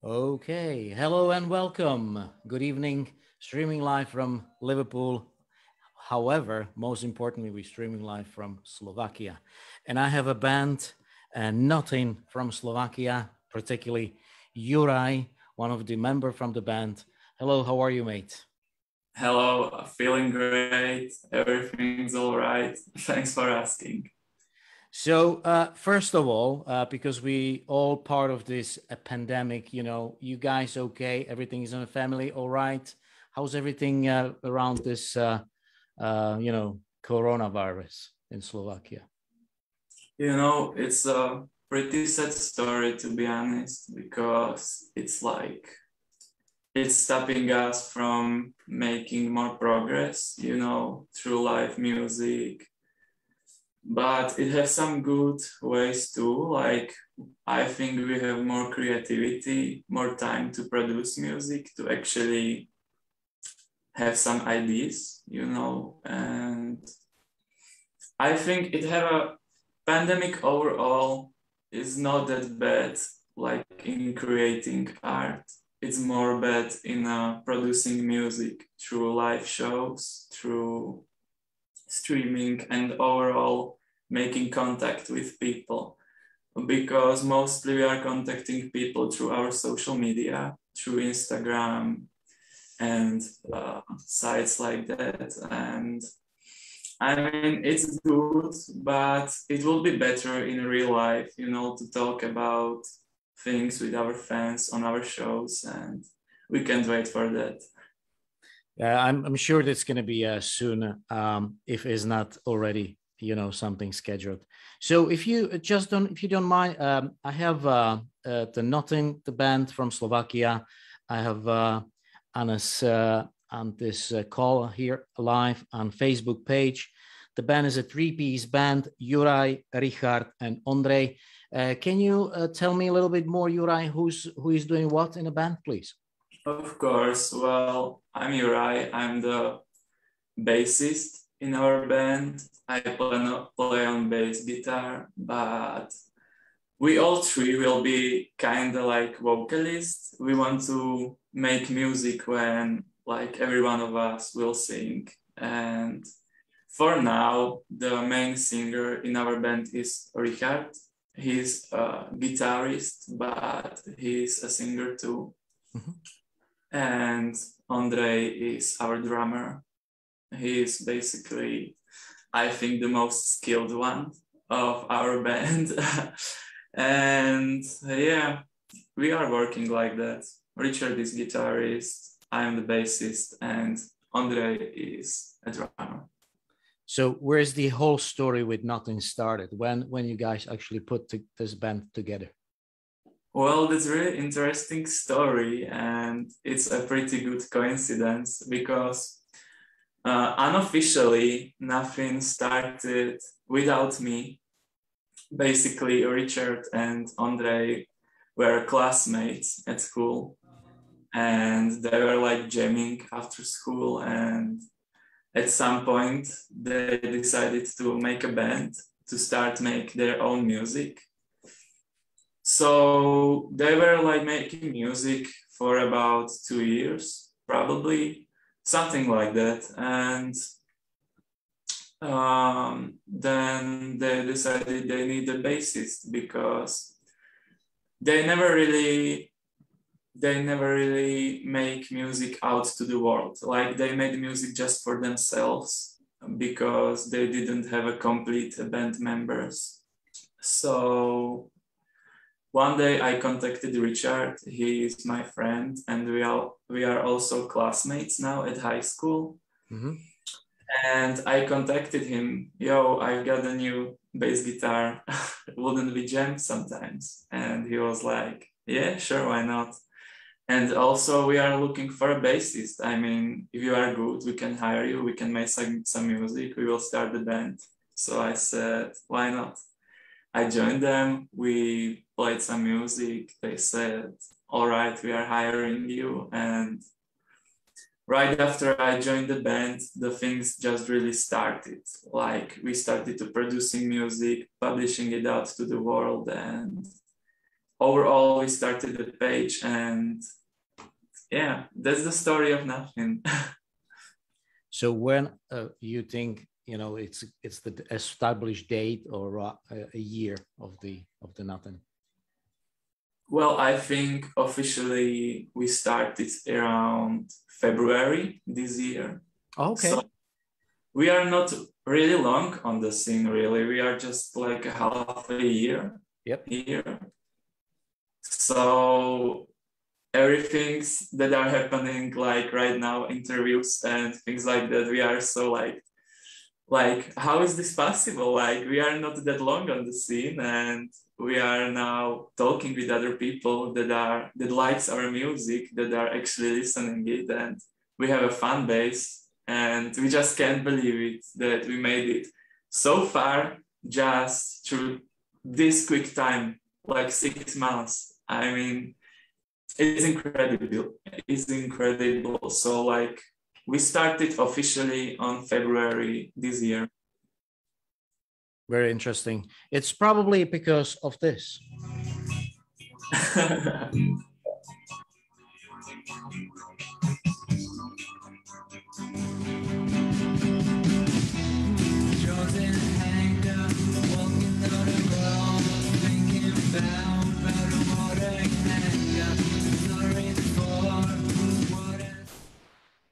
Okay, hello and welcome. Good evening. Streaming live from Liverpool. However, most importantly, we're streaming live from Slovakia. And I have a band, NOTHINE from Slovakia, particularly Juraj, one of the member from the band. Hello, how are you, mate? Hello, feeling great. Everything's all right. Thanks for asking. So, first of all, because we all part of this pandemic, you guys okay? Everything is in the family, all right? How's everything around this, coronavirus in Slovakia? It's a pretty sad story to be honest, because it's stopping us from making more progress, through live music. But it has some good ways too. Like, I think we have more creativity, more time to produce music, to actually have some ideas, and I think it have a pandemic overall is not that bad, like in creating art. It's more bad in producing music through live shows, through streaming, and overall making contact with people. Because mostly we are contacting people through our social media, through Instagram and sites like that. And I mean, it's good, but it will be better in real life, to talk about things with our fans on our shows, and we can't wait for that. Yeah, I'm sure that's going to be soon, if it's not already, something scheduled. So if you don't mind, I have the Nothing, the band from Slovakia. I have Anas on this call here live on Facebook page. The band is a three-piece band: Juraj, Richard, and Ondrej. Can you tell me a little bit more, Juraj, who is doing what in the band, please? Of course. Well, I'm Juraj. I'm the bassist in our band. I play on bass guitar, but we all three will be kind of like vocalists. We want to make music when like every one of us will sing. And for now, the main singer in our band is Richard. He's a guitarist, but he's a singer too. Mhm. And Ondrej is our drummer. He is basically, I think, the most skilled one of our band. And yeah, we are working like that. Richard is guitarist, I am the bassist, and Ondrej is a drummer. So where's the whole story with Nothing started? When you guys actually put this band together? Well, that's a really interesting story, and it's a pretty good coincidence because unofficially, nothing started without me. Basically, Richard and Ondrej were classmates at school, and they were like jamming after school. And at some point, they decided to make a band to start make their own music. So they were like making music for about 2 years, probably something like that. And then they decided they need a bassist because they never really make music out to the world. Like, they made music just for themselves because they didn't have a complete band members. So one day I contacted Richard. He is my friend, and we are also classmates now at high school. Mm-hmm. And I contacted him. Yo, I've got a new bass guitar. Wouldn't we jam sometimes? And he was like, yeah, sure, why not? And also, we are looking for a bassist. I mean, if you are good, we can hire you. We can make some music. We will start the band. So I said, why not? I joined them. We played some music. They said, all right, we are hiring you. And right after I joined the band, the things just really started. Like, we started to producing music, publishing it out to the world, and overall we started the page, and yeah, that's the story of Nothing. So when you think, you know, it's the established date or a year of the Nothing? Well, I think officially we started around February this year. Okay. So we are not really long on the scene, really. We are just like a half a year here. So everything's that are happening like right now, interviews and things like that, we are so like how is this possible? Like we are not that long on the scene, and we are now talking with other people that likes our music, that are actually listening it, and we have a fan base, and we just can't believe it that we made it so far just through this quick time, like 6 months. I mean, it's incredible. It's incredible. So like we started officially on February this year. Very interesting. It's probably because of this.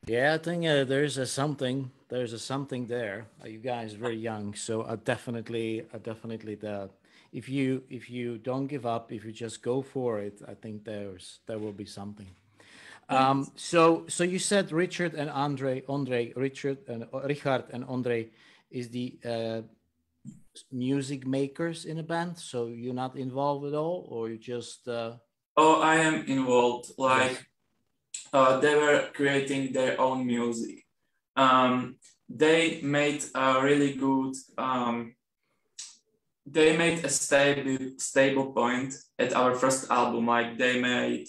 Yeah, I think there's a something there. You guys are very young, so I definitely that if you don't give up, if you just go for it, I think there will be something. So you said Richard and Richard and Andre is the music makers in a band. So you're not involved at all, or you just? Oh, I am involved. Like. Yes. They were creating their own music. They made a really good, they made a stable point at our first album. Like they made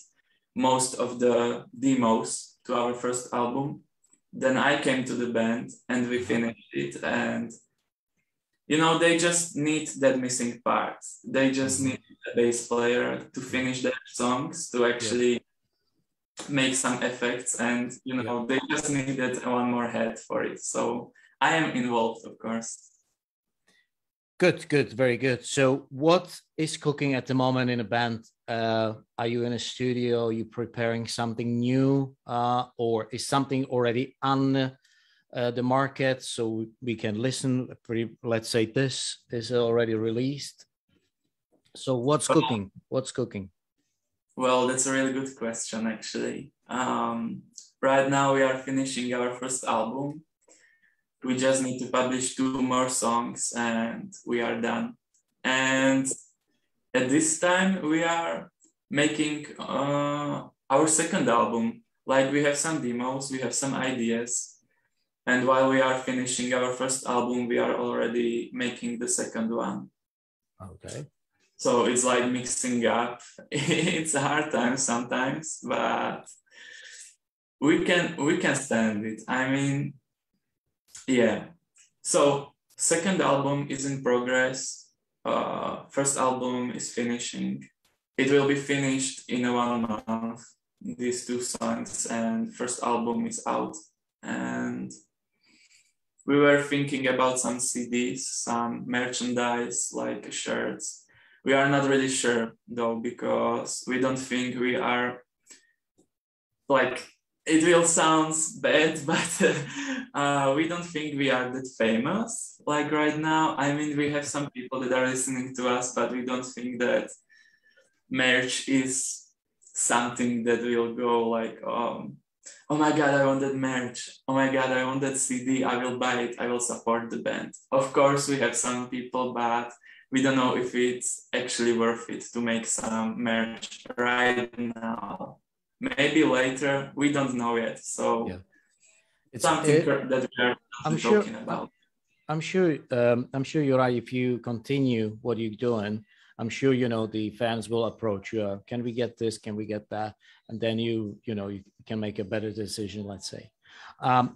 most of the demos to our first album. Then I came to the band and we finished it. And, you know, they just need that missing part. They just need a bass player to finish their songs, to actually make some effects, and you know they just needed one more head for it. So I am involved, of course. Good, very good. So what is cooking at the moment in a band? Are you in a studio? Are you preparing something new, or is something already on the market so we can listen? Let's say this is already released. So what's cooking? What's cooking? Well, that's a really good question, actually. Right now we are finishing our first album. We just need to publish 2 more songs and we are done. And at this time we are making our second album. Like we have some demos, we have some ideas. And while we are finishing our first album, we are already making the second one. Okay. So it's like mixing up. It's a hard time sometimes, but we can stand it. I mean, yeah. So second album is in progress. First album is finishing. It will be finished in 1 month, these 2 songs, and first album is out. And we were thinking about some CDs, some merchandise like shirts. We are not really sure though, because we don't think we are, like, it will sound bad, but we don't think we are that famous like right now. I mean, we have some people that are listening to us, but we don't think that merch is something that will go like, oh my God, I want that merch. Oh my God, I want that CD. I will buy it. I will support the band. Of course, we have some people, but we don't know if it's actually worth it to make some merch right now. Maybe later, we don't know yet. So it's something that we are talking about. I'm sure, Juraj, if you continue what you're doing, I'm sure, you know, the fans will approach you. Can we get this? Can we get that? And then you can make a better decision, let's say.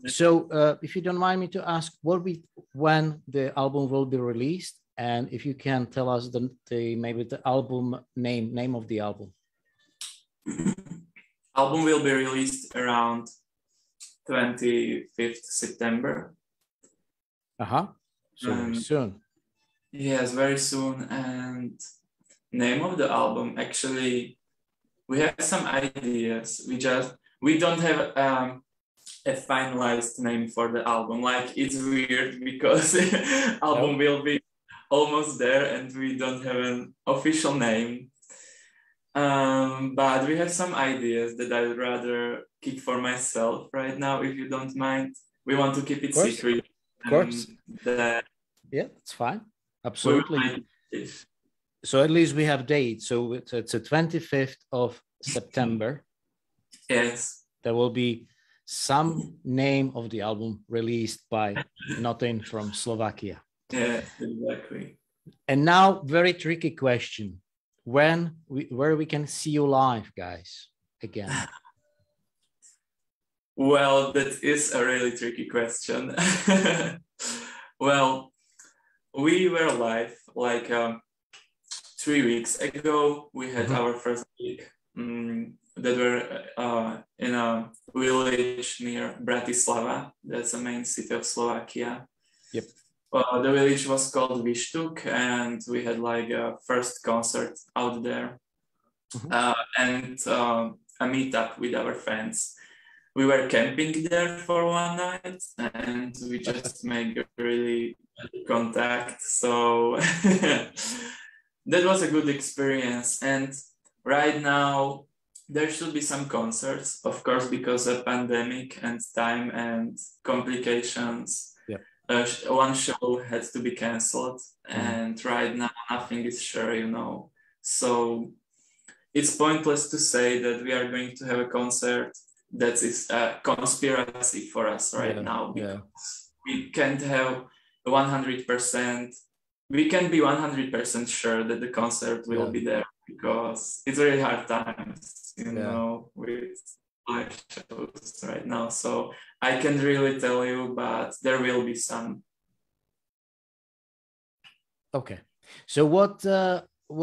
So if you don't mind me to ask, when the album will be released, and if you can tell us the maybe the album name of the album. Album will be released around 25th September. So very soon. Yes, very soon. And name of the album, actually, we have some ideas. We don't have a finalized name for the album. Like, it's weird because album will be almost there and we don't have an official name. But we have some ideas that I'd rather keep for myself right now, if you don't mind. We want to keep it secret. Of course. Yeah, that's fine. Absolutely. So at least we have dates. So it's the 25th of September. Yes. There will be some name of the album released by NOTHINE from Slovakia. Yeah, exactly. And now, very tricky question. Where we can see you live, guys, again? Well, that is a really tricky question. Well, we were live like 3 weeks ago. We had our first gig that were in a village near Bratislava. That's the main city of Slovakia. Yep. The village was called Vištuk, and we had like a first concert out there and a meetup with our friends. We were camping there for one night and we just made a really contact. So that was a good experience. And right now there should be some concerts, of course, because of pandemic and time and complications. Yeah. One show had to be canceled and right now nothing is sure, you know. So it's pointless to say that we are going to have a concert that is a conspiracy for us right now, because we can't have 100%. We can be 100% sure that the concert will be there, because it's really hard times, you know, with live shows right now. So I can't really tell you, but there will be some. Okay. So what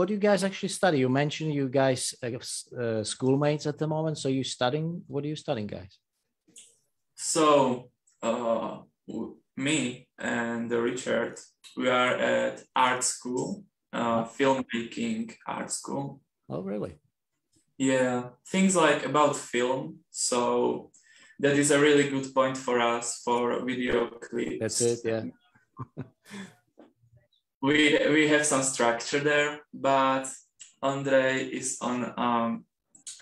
do you guys actually study? You mentioned you guys schoolmates at the moment. So you studying? What are you studying, guys? So me and Richard, we are at art school, filmmaking art school. Oh, really? Yeah, things like about film. So that is a really good point for us for video clips. That's it. Yeah. We have some structure there, but Andre is on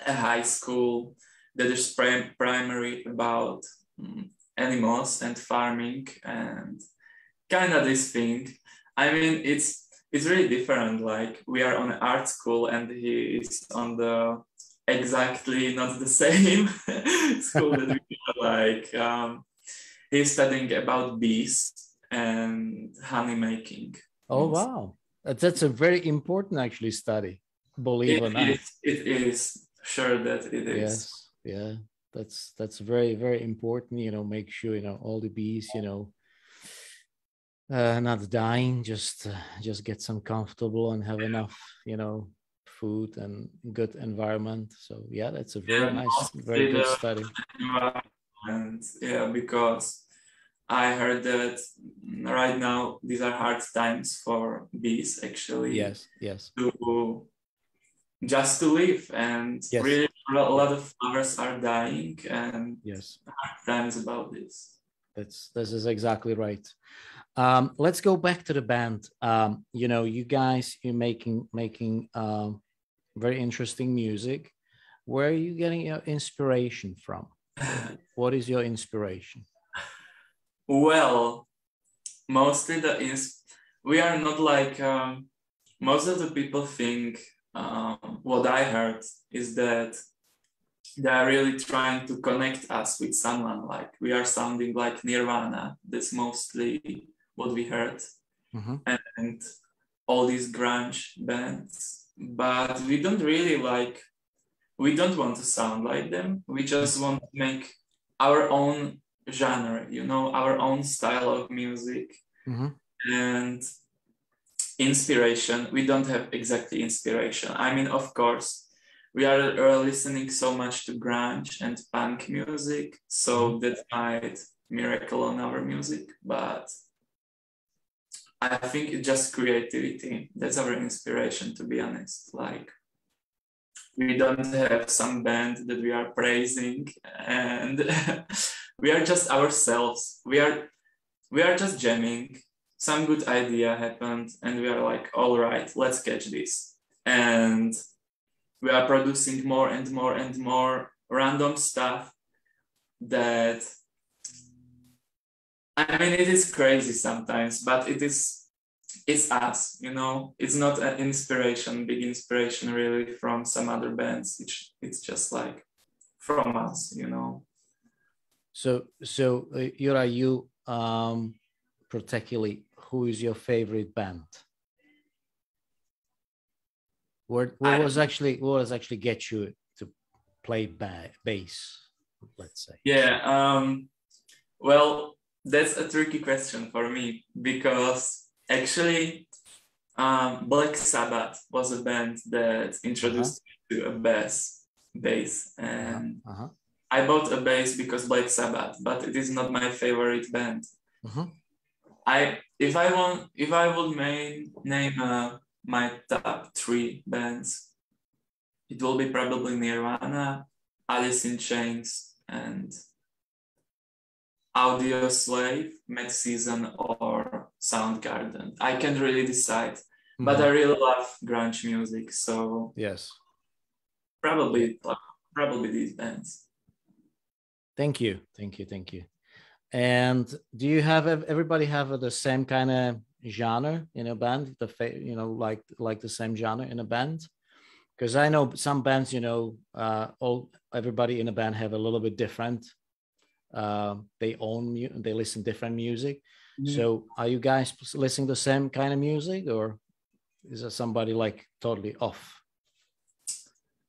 a high school that is primary about animals and farming and kind of this thing. I mean, it's really different. Like, we are on art school and he is on the exactly not the same school that we are. Like, he's studying about bees and honey making. Oh, wow. That's a very important actually study, believe it or not. It is, sure that it is. Yes, yeah. That's very, very important, you know, make sure, you know, all the bees, you know, not dying, just get some comfortable and have enough, you know, food and good environment. So yeah, that's a very nice, very good study. And yeah, because I heard that right now these are hard times for bees, actually. Yes. Just to live, and really a lot of flowers are dying, and hard times about this. This is exactly right. Let's go back to the band. You know, you guys, you're making very interesting music. Where are you getting your inspiration from? What is your inspiration? Well, mostly we are not like most of the people think. What I heard is that they are really trying to connect us with someone. Like, we are sounding like Nirvana. That's mostly what we heard, and all these grunge bands. But we don't really like. We don't want to sound like them. We just want to make our own genre, you know, our own style of music. And inspiration. We don't have exactly inspiration. I mean, of course, we are listening so much to grunge and punk music, so that might miracle on our music, but I think it's just creativity. That's our inspiration, to be honest. Like, we don't have some band that we are praising, and we are just ourselves. We are just jamming. Some good idea happened, and we are like, all right, let's catch this. And we are producing more and more and more random stuff that, I mean, it is crazy sometimes, but it's us, you know. It's not an inspiration, big inspiration really from some other bands. It's just like from us, you know. So Juraj, you particularly, who is your favorite band? What was actually get you to play bass, let's say? Yeah, well, that's a tricky question for me, because actually Black Sabbath was a band that introduced me to a bass, and I bought a bass because Black Sabbath, but it is not my favorite band. If I would name my top 3 bands, it will be probably Nirvana, Alice in Chains, and Audioslave, Mad Season, or Soundgarden. I can't really decide, but I really love grunge music, so yes, probably these bands. Thank you. And do you have everybody have the same kind of genre in a band? Like the same genre in a band? Because I know some bands, everybody in a band have a little bit different. They listen different music. So are you guys listening the same kind of music, or is there somebody like totally off?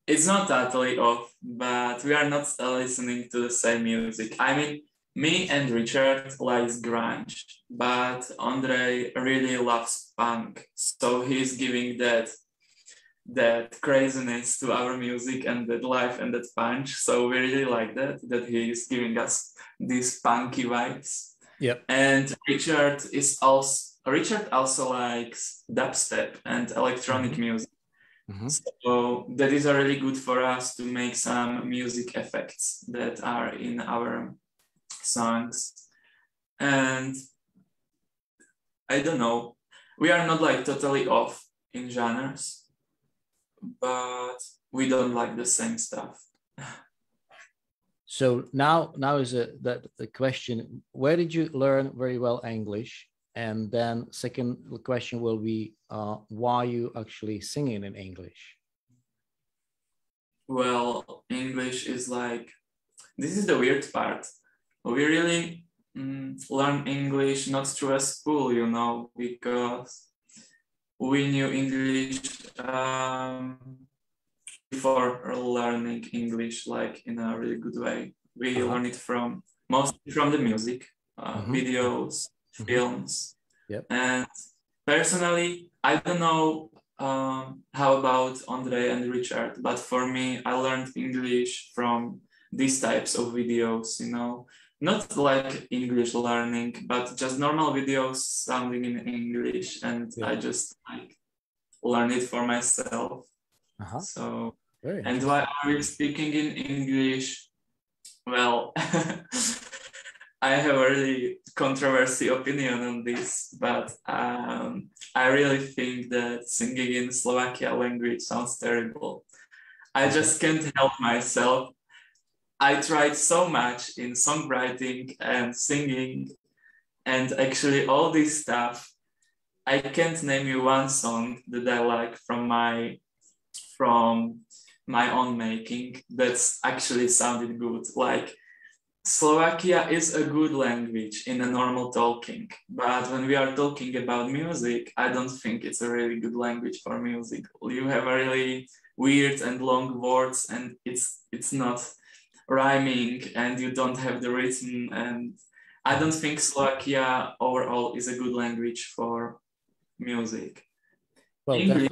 It's not totally off, but we are not listening to the same music. I mean, me and Richard likes grunge, but Andre really loves punk. So he's giving that craziness to our music and that life and that punch. So we really like that he's giving us these punky vibes. Yep. And Richard also likes dubstep and electronic music. So that is really good for us to make some music effects that are in our songs. And I don't know, we are not like totally off in genres, but we don't like the same stuff. So now is the question, where did you learn very well English? And then second question will be, why you actually singing in English? Well, English is like, this is the weird part. We really learn English not through a school, because we knew English before learning English, like in a really good way. We learn it mostly from the music, videos, films. Yep. And personally, I don't know how about Andre and Richard, but for me, I learned English from these types of videos, not like English learning, but just normal videos sounding in English, and I just learn it for myself. So, and why are we speaking in English? Well, I have a really controversial opinion on this, but I really think that singing in Slovakia language sounds terrible. I just can't help myself. I tried so much in songwriting and singing and actually all this stuff. I can't name you one song that I like from my own making that's actually sounded good. Like, Slovakia is a good language in a normal talking, but when we are talking about music, I don't think it's a really good language for music. You have a really weird and long words, and it's not rhyming, and you don't have the rhythm, and I don't think Slovakia overall is a good language for music. Well, English,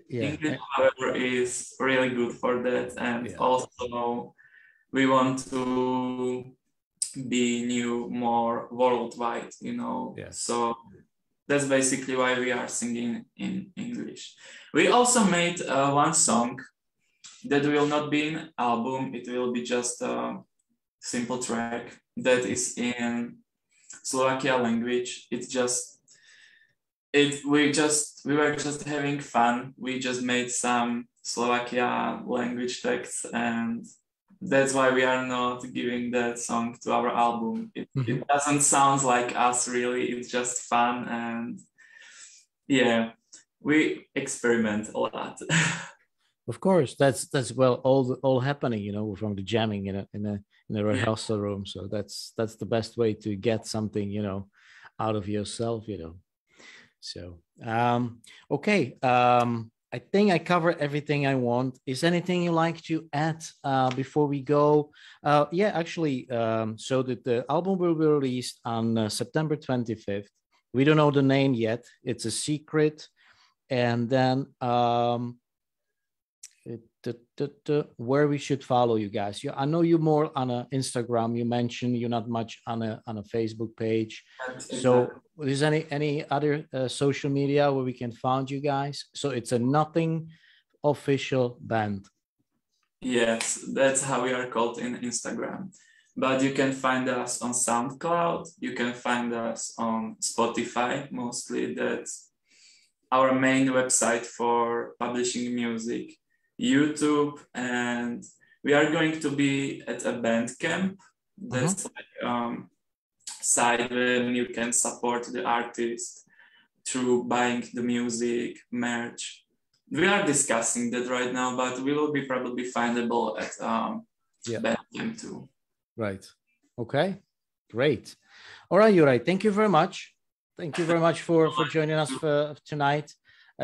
yeah, English, however, is really good for that, and yeah, also we want to be new more worldwide, you know. yeah. So that's basically why we are singing in English. We also made one song that will not be an album. It will be just a simple track that is in Slovakia language. It's just we were just having fun. We just made some Slovakia language texts, and that's why we are not giving that song to our album. It doesn't sound like us really. It's just fun, and yeah, we experiment a lot. Of course, that's well all happening, you know, from the jamming in a Yeah. rehearsal room. So that's the best way to get something, you know, out of yourself, you know. So okay, I think I covered everything I want. Is anything you like to add before we go? Yeah, actually, so that the album will be released on September 25th. We don't know the name yet; it's a secret. And then where we should follow you guys. I know you're more on a Instagram. You mentioned you're not much on a Facebook page. So is any other social media where we can find you guys? So it's a Nothing official band. Yes, that's how we are called in Instagram. But you can find us on SoundCloud. You can find us on Spotify mostly. That's our main website for publishing music. YouTube, and we are going to be at a band camp. That's like site where you can support the artist through buying the music, merch. We are discussing that right now, but we will be probably findable at band camp too. Right. Okay. Great. All right, Juraj. Thank you very much. Thank you very much for joining us for tonight,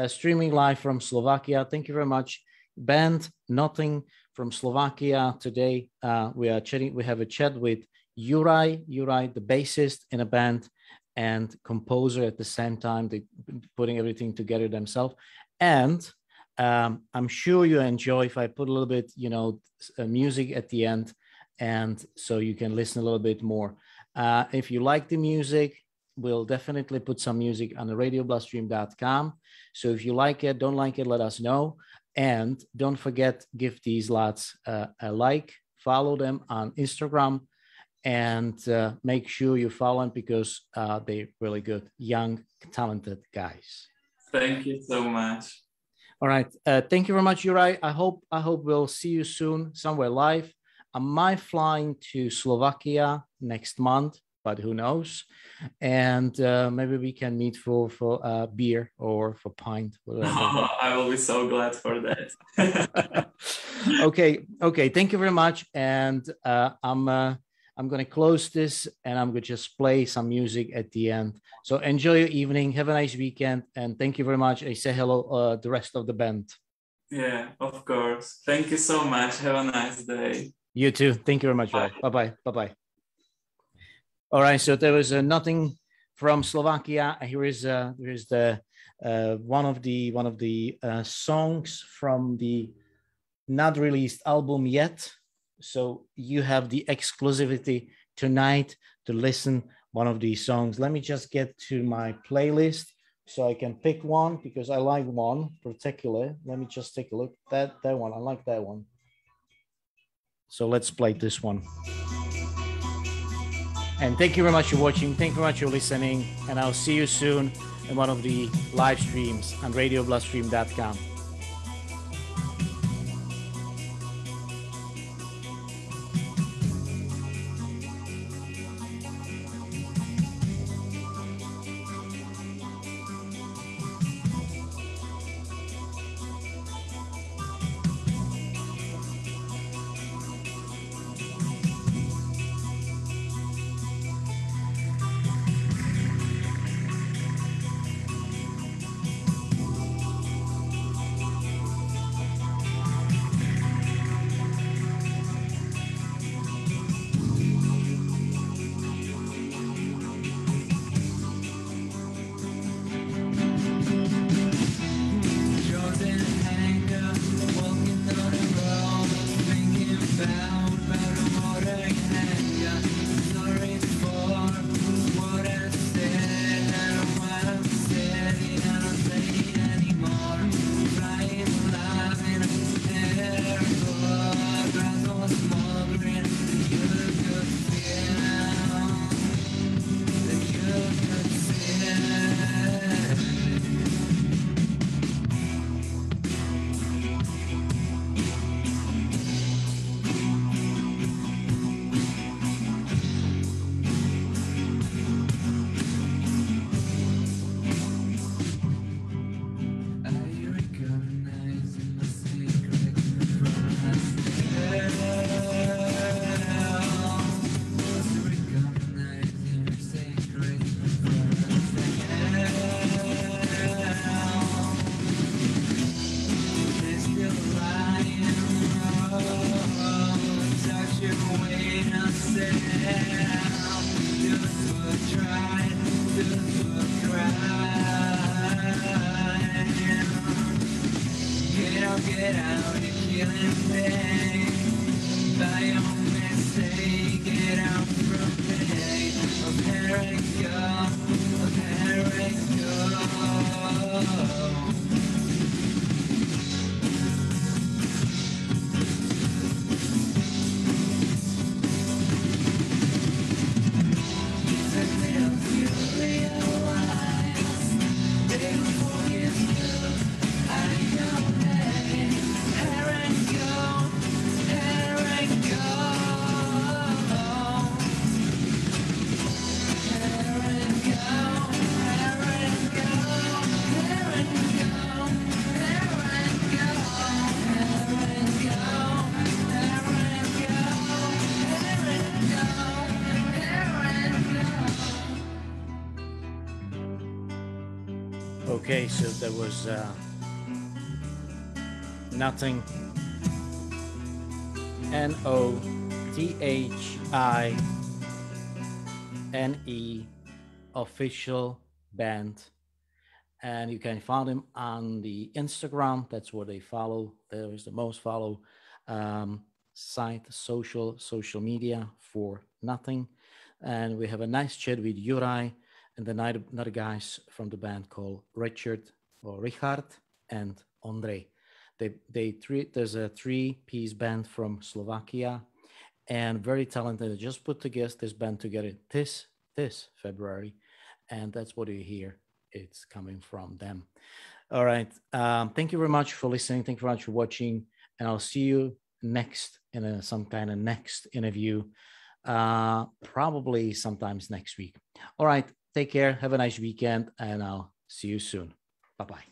streaming live from Slovakia. Thank you very much. Band Nothing from Slovakia. Today we are chatting. We have a chat with Juraj, the bassist in a band and composer at the same time. They putting everything together themselves. And I'm sure you enjoy if I put a little bit, you know, music at the end, and so you can listen a little bit more. If you like the music, we'll definitely put some music on the radiobloodstream.com. So if you like it, don't like it, let us know. And don't forget, give these lads a like, follow them on Instagram, and make sure you follow them because they're really good, young, talented guys. Thank you so much. All right. Thank you very much, Juraj. I hope we'll see you soon somewhere live. I might flying to Slovakia next month, but who knows? And maybe we can meet for beer or for pint. Whatever. I will be so glad for that. Okay. Thank you very much. And I'm going to close this, and I'm going to just play some music at the end. So enjoy your evening. Have a nice weekend. And thank you very much. I say hello the rest of the band. Yeah, of course. Thank you so much. Have a nice day. You too. Thank you very much. Bye. Bye-bye. Bye-bye. All right. So there was Nothing from Slovakia. Here is the one of the songs from the not released album yet. So you have the exclusivity tonight to listen one of these songs. Let me just get to my playlist so I can pick one because I like one particular. Let me just take a look. That one. I like that one. So let's play this one. And thank you very much for watching. Thank you very much for listening. And I'll see you soon in one of the live streams on radiobloodstream.com. Okay, so there was Nothing, NOTHINE official band, and you can find him on the Instagram. That's what they follow. There is the most follow site, social media for Nothing. And we have a nice chat with Juraj and another guys from the band called Richard and Ondrej. There's a 3-piece band from Slovakia and very talented. They just put together this band together this February, and that's what you hear. It's coming from them. All right. Thank you very much for listening. Thank you very much for watching, and I'll see you next in some kind of next interview, probably sometimes next week. All right. Take care. Have a nice weekend, and I'll see you soon. Bye-bye.